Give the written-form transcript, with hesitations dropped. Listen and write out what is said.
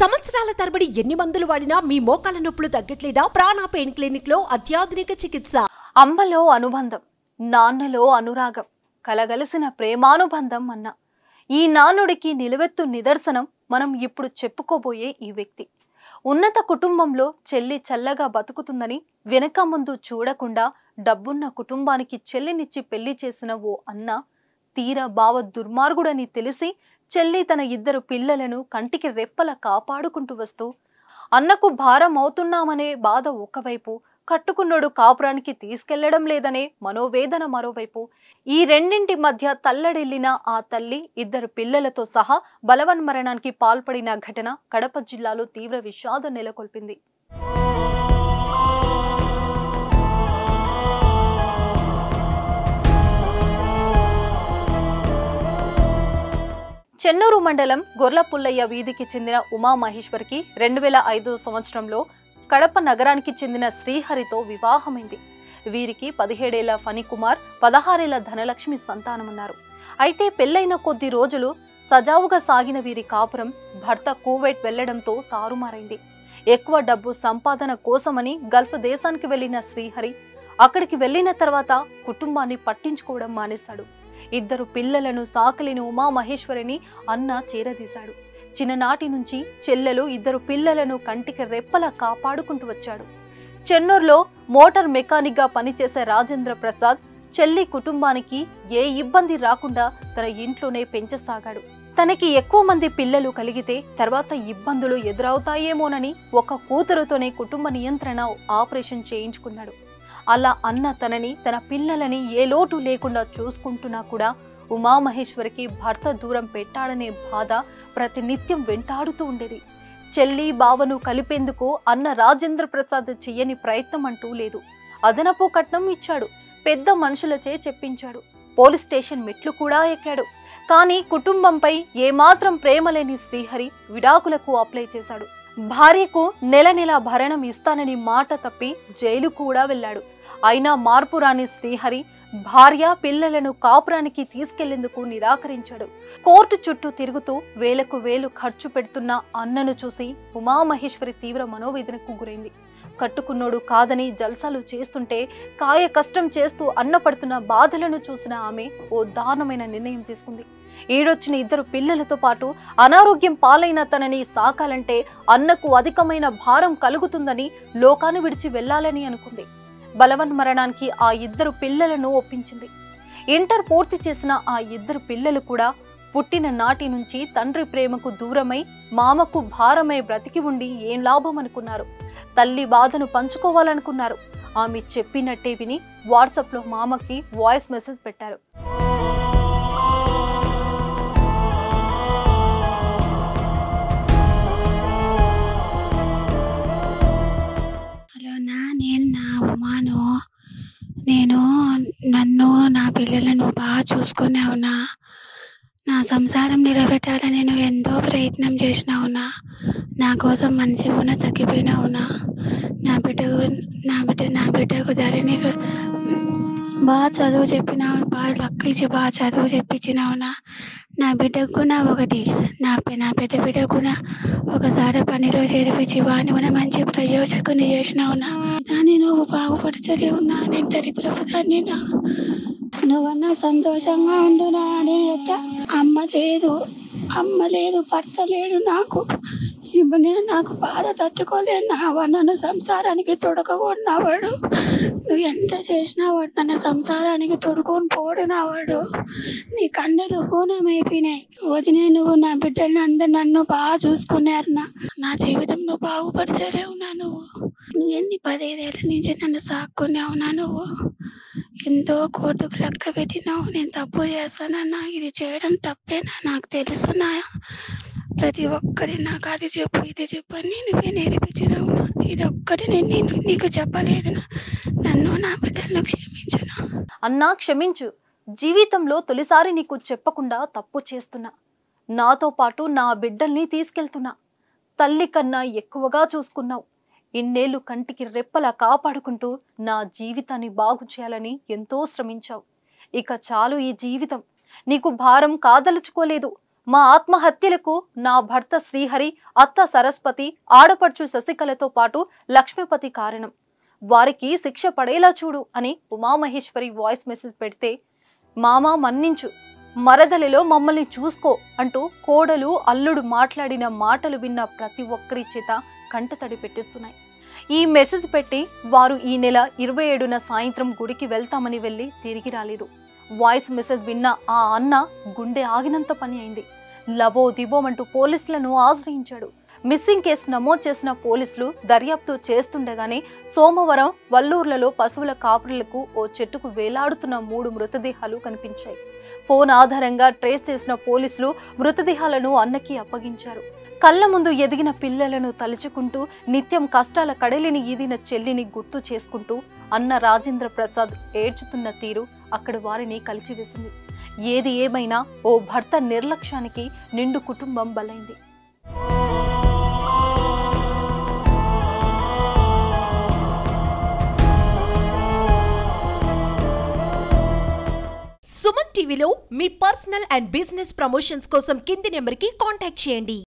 సంవత్సరాల తరబడి ఎన్ని మందులు వాడినా మీ మోకాల నొప్పులు తగ్గట్లేదా? ప్రాణ పెయిన్ క్లినిక్ లో అత్యాధునిక చికిత్స. అమ్మలో అనుబంధం, నాన్నలో అనురాగం, కలగలిసిన ప్రేమానుబంధం అన్న ఈ నానుడికి నిలువెత్తు నిదర్శనం మనం ఇప్పుడు చెప్పుకోబోయే ఈ వ్యక్తి. ఉన్నత కుటుంబంలో చెల్లి చల్లగా బతుకుతుందని వెనక ముందు చూడకుండా డబ్బున్న కుటుంబానికి చెల్లినిచ్చి పెళ్లి చేసిన ఓ అన్న తీరా బావ దుర్మార్గుడని తెలిసి చెల్లి తన ఇద్దరు పిల్లలను కంటికి రెప్పల కాపాడుకుంటూ వస్తూ అన్నకు భారం అవుతున్నామనే బాధ ఒకవైపు, కట్టుకున్నోడు కాపురానికి తీసుకెళ్లడం లేదనే మనోవేదన మరోవైపు. ఈ రెండింటి మధ్య తల్లడిల్లిన ఆ తల్లి ఇద్దరు పిల్లలతో సహా బలవన్మరణానికి పాల్పడిన ఘటన కడప జిల్లాలో తీవ్ర విషాదం నెలకొల్పింది. చెన్నూరు మండలం గొర్లపుల్లయ్య వీధికి చెందిన ఉమామహేశ్వరికి 2005 సంవత్సరంలో కడప నగరానికి చెందిన శ్రీహరితో వివాహమైంది. వీరికి 17 ఏళ్ల ఫణికుమార్, 16 ఏళ్ల ధనలక్ష్మి సంతానమున్నారు. అయితే పెళ్లైన కొద్ది రోజులు సజావుగా సాగిన వీరి కాపురం భర్త కువైట్ వెళ్లడంతో తారుమారైంది. ఎక్కువ డబ్బు సంపాదన కోసమని గల్ఫ్ దేశానికి వెళ్లిన శ్రీహరి అక్కడికి వెళ్లిన తర్వాత కుటుంబాన్ని పట్టించుకోవడం మానేశాడు. ఇద్దరు పిల్లలను సాకలిని ఉమామహేశ్వరిని అన్న చేరదీశాడు. చిన్ననాటి నుంచి చెల్లెలు ఇద్దరు పిల్లలను కంటికి రెప్పలా కాపాడుకుంటూ వచ్చాడు. చెన్నూరులో మోటార్ మెకానిక్ గా పనిచేసే రాజేంద్ర ప్రసాద్ చెల్లి కుటుంబానికి ఏ ఇబ్బంది రాకుండా తన ఇంట్లోనే పెంచసాగాడు. తనకి ఎక్కువ మంది పిల్లలు కలిగితే తర్వాత ఇబ్బందులు ఎదురవుతాయేమోనని ఒక కూతురుతోనే కుటుంబ నియంత్రణ ఆపరేషన్ చేయించుకున్నాడు. అలా అన్న తనని, తన పిల్లలని ఏ లోటు లేకుండా చూసుకుంటున్నా కూడా ఉమామహేశ్వరికి భర్త దూరం పెట్టాడనే బాధ ప్రతినిత్యం వెంటాడుతూ ఉండేది. చెల్లి బావను కలిపేందుకు అన్న రాజేంద్ర ప్రసాద్ చెయ్యని ప్రయత్నం అంటూ లేదు. అదనపు కట్నం ఇచ్చాడు, పెద్ద మనుషులచే చెప్పించాడు, పోలీస్ స్టేషన్ మెట్లు కూడా ఎక్కాడు. కానీ కుటుంబంపై ఏమాత్రం ప్రేమ లేని శ్రీహరి విడాకులకు అప్లై చేశాడు. భార్యకు నెల నెల భరణం ఇస్తానని మాట తప్పి జైలు కూడా వెళ్ళాడు. అయినా మార్పు రాని శ్రీహరి భార్య పిల్లలను కాపురానికి తీసుకెళ్లేందుకు నిరాకరించాడు. కోర్టు చుట్టూ తిరుగుతూ వేలకు వేలు ఖర్చు పెడుతున్న అన్నను చూసి ఉమామహేశ్వరి తీవ్ర మనోవేదనకు గురైంది. కట్టుకున్నోడు కాదని జల్సాలు చేస్తుంటే కాయ కష్టం చేస్తూ అన్న పడుతున్న బాధలను చూసిన ఆమె ఓ దారుణమైన నిర్ణయం తీసుకుంది. ఈడొచ్చిన ఇద్దరు పిల్లలతో పాటు అనారోగ్యం పాలైన తనని సాకాలంటే అన్నకు అధికమైన భారం కలుగుతుందని లోకాన్ని విడిచి వెళ్లాలని అనుకుంది. బలవన్మరణానికి ఆ ఇద్దరు పిల్లలను ఒప్పించింది. ఇంటర్ పూర్తి చేసిన ఆ ఇద్దరు పిల్లలు కూడా పుట్టిన నాటి నుంచి తండ్రి ప్రేమకు దూరమై మామకు భారమై బ్రతికి ఉండి ఏం లాభం అనుకున్నారు. తల్లి బాధను పంచుకోవాలనుకున్నారు. ఆమె చెప్పినట్టే విని వాట్సాప్లో మామకి వాయిస్ మెసేజ్ పెట్టారు. నేను నన్ను నా పిల్లలను బాగా చూసుకున్నావునా, నా సంసారం నిలబెట్టాలని నేను ఎంతో ప్రయత్నం చేసినావునా, నా కోసం మంచిగా తగ్గిపోయినావునా, నా బిడ్డకు ధరణి బాగా చదువు చెప్పినావు, బాగా లక్కించి బాగా చదువు చెప్పించినావునా, నా బిడ్డకు నా ఒకటి నా పెద్ద బిడ్డకు ఒకసారి పనిలో చేర్పించి వాడిని కూడా మంచి ప్రయోజకుని చేసినావునా. దాన్ని నువ్వు బాగుపరచలేవునా, నేను దరిద్రపు దాన్నినా, నువ్వన్నా సంతోషంగా ఉండునా. నేను యొక్క అమ్మ లేదు భర్త లేడు నాకు. ఇప్పుడు నేను నాకు బాధ తట్టుకోలేను. నన్ను సంసారానికి తొడగొన్నావాడు. నువ్వు ఎంత చేసినావాడు నన్ను సంసారానికి తొడుకొని పోడినావాడు. నీ కన్నులు హూనమైపోయినాయి. వదినే నువ్వు నా బిడ్డల్ని అందరు నన్ను బాగా చూసుకున్నారు. నా జీవితం నువ్వు బాగుపరచలేవునా. నువ్వు ఎన్ని 15 ఏళ్ళ నుంచి నన్ను సాక్కున్నావునా. నువ్వు ఎంతో కోర్టుకు లెక్క పెట్టినావు. నేను తప్పు చేస్తానన్నా, ఇది చేయడం తప్పేనా నాకు తెలుసునా. ప్రతి ఒక్కరి నాకు అది చెప్పు ఇది చెప్పు అని నువ్వే నేర్పించినావు. ఇది ఒక్కటి నేను నీకు చెప్పలేదు. నన్ను నా బిడ్డలను క్షమించునా. అన్నా క్షమించు. జీవితంలో తొలిసారి నీకు చెప్పకుండా తప్పు చేస్తున్నా. నాతో పాటు నా బిడ్డల్ని తీసుకెళ్తున్నా. తల్లి కన్నా ఎక్కువగా చూసుకున్నావు. ఇన్నేళ్లు కంటికి రెప్పలా కాపాడుకుంటూ నా జీవితాన్ని బాగు చేయాలని ఎంతో శ్రమించావు. ఇక చాలు ఈ జీవితం. నీకు భారం కాదలుచుకోలేదు. మా ఆత్మహత్యలకు నా భర్త శ్రీహరి, అత్త సరస్వతి, ఆడపడుచు శశికళతో పాటు లక్ష్మీపతి కారణం. వారికి శిక్ష పడేలా చూడు అని ఉమామహేశ్వరి వాయిస్ మెసేజ్ పెడితే, మామ మన్నించు, మరదలిలో మమ్మల్ని చూసుకో అంటూ కోడలు అల్లుడు మాట్లాడిన మాటలు విన్న ప్రతి ఒక్కరి చేత కంటతడి పెట్టిస్తున్నాయి. ఈ మెసేజ్ పెట్టి వారు ఈ నెల 27న సాయంత్రం గుడికి వెళ్తామని వెళ్ళి తిరిగి రాలేదు. వాయిస్ మెసేజ్ విన్న ఆ అన్న గుండె ఆగినంత పని అయింది. లబో దిబోమంటూ పోలీసులను ఆశ్రయించాడు. మిస్సింగ్ కేసు నమోదు చేసిన పోలీసులు దర్యాప్తు చేస్తుండగానే సోమవారం వల్లూర్లలో పశువుల కాపురులకు ఓ చెట్టుకు వేలాడుతున్న 3 మృతదేహాలు కనిపించాయి. ఫోన్ ఆధారంగా ట్రేస్ చేసిన పోలీసులు మృతదేహాలను అన్నకి అప్పగించారు. కళ్ళ ముందు ఎదిగిన పిల్లలను తలుచుకుంటూ, నిత్యం కష్టాల కడలిని ఈదిన చెల్లిని గుర్తు చేసుకుంటూ అన్న రాజేంద్ర ప్రసాద్ ఏడ్చుతున్న తీరు అక్కడ వారిని కలిచివేసింది. ఏది ఏమైనా ఓ భర్త నిర్లక్ష్యానికి నిండు కుటుంబం బలైంది. సుమన్ టీవీలో మీ పర్సనల్ అండ్ బిజినెస్ ప్రమోషన్స్ కోసం కింది నెంబర్కి కాంటాక్ట్ చేయండి.